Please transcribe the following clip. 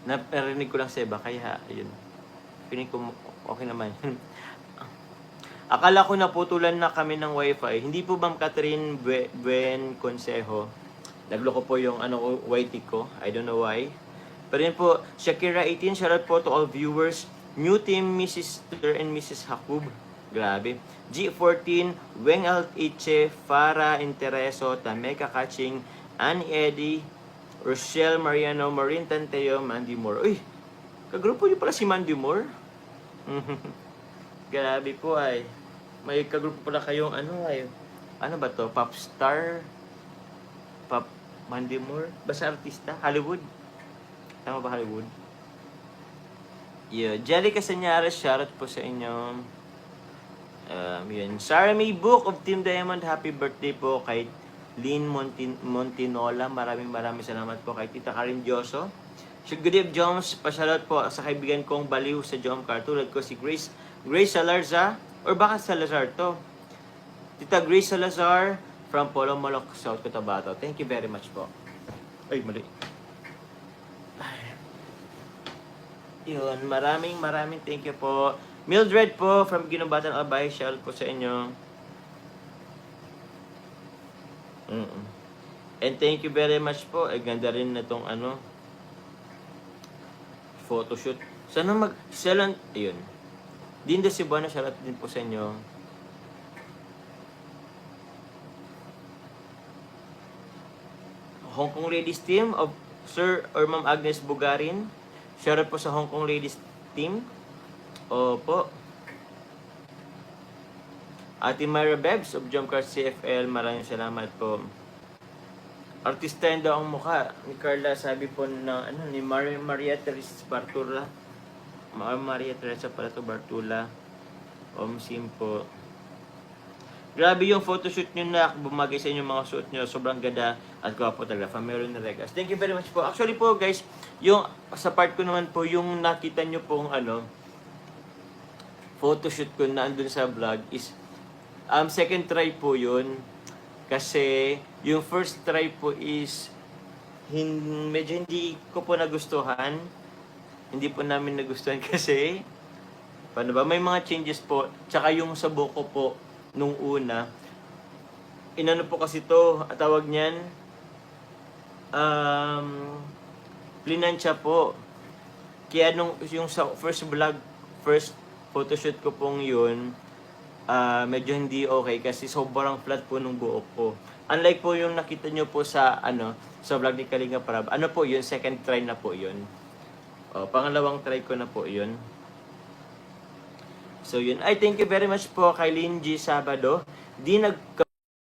Narinig ko lang sa iba, kaya ayun. Piling ko okay naman. Akala ko naputulan na kami ng wifi. Hindi po Ma'am Catherine Buen Consejo. Nagloko po yung YT ko. I don't know why. Pero yun po, Shakira 18, shoutout po to all viewers. New team, Mrs. and Mrs. Hakub. Grabe. G14, Weng Eche, Farah Intereso, Tameka Kaching, Annie Eddy, Rochelle Mariano, Marin Tanteo, Mandy Moore. Uy, kagrupo niyo pala si Mandy Moore? Grabe po ay. May kagrupo pala kayong ano ba to? Pop star? Pop Mandy Moore? Basta artista? Hollywood? Tama ba Hollywood? Yeah. Jelly Casañares, shoutout po sa inyo. Yun. Sarah May Book of Team Diamond, happy birthday po kay Lynn Montinola. Maraming salamat po kay Tita Karen Dioso. Good Eve Jones, pa-shoutout po sa kaibigan kong baliw sa Jomcar. Tulad ko si Grace Salazar, or baka Salazar to. Tita Grace Salazar from Polo Maloc, South Cotabato. Thank you very much po. Ay, mali. Yun, maraming thank you po. Mildred po from Ginubatan Albay, shoutout po sa inyo. And thank you very much po. Ganda rin na tong photoshoot. Sana mag-sellan, ayun. Dinda Cebuana, shoutout din po sa inyo. Hong Kong Ladies Team of Sir or Ma'am Agnes Bugarin. Shoutout po sa Hong Kong Ladies Team. Opo. Ate Myra Bebs of Jomcar CFL, maraming salamat po. Artista yun daw ang mukha ni Carla, sabi po ni Maria Teresa Bartula. Maria Teresa pala to, Bartula. Sim po. Grabe yung photoshoot nyo na bumagay sa inyong mga suot nyo. Sobrang ganda at gwapo talaga. Meron na regas. Thank you very much po. Actually po guys, yung sa part ko naman po, yung nakita nyo pong photoshoot ko na andun sa vlog is second try po yun. Kasi yung first try po is medyo hindi ko po nagustuhan. Hindi po namin nagustuhan kasi paano ba? May mga changes po. Tsaka yung sa buko po nung una, inano po kasi to, tawag niyan, plinansya po. Kaya yung sa first vlog, first photoshoot ko pong yun, medyo hindi okay kasi sobrang flat po nung buhok ko. Unlike po yung nakita nyo po sa sa vlog ni Kalinga Prab, po yun, second try na po yun. Pangalawang try ko na po yun. So yun, I thank you very much po kay Lynn G. Sabado. Di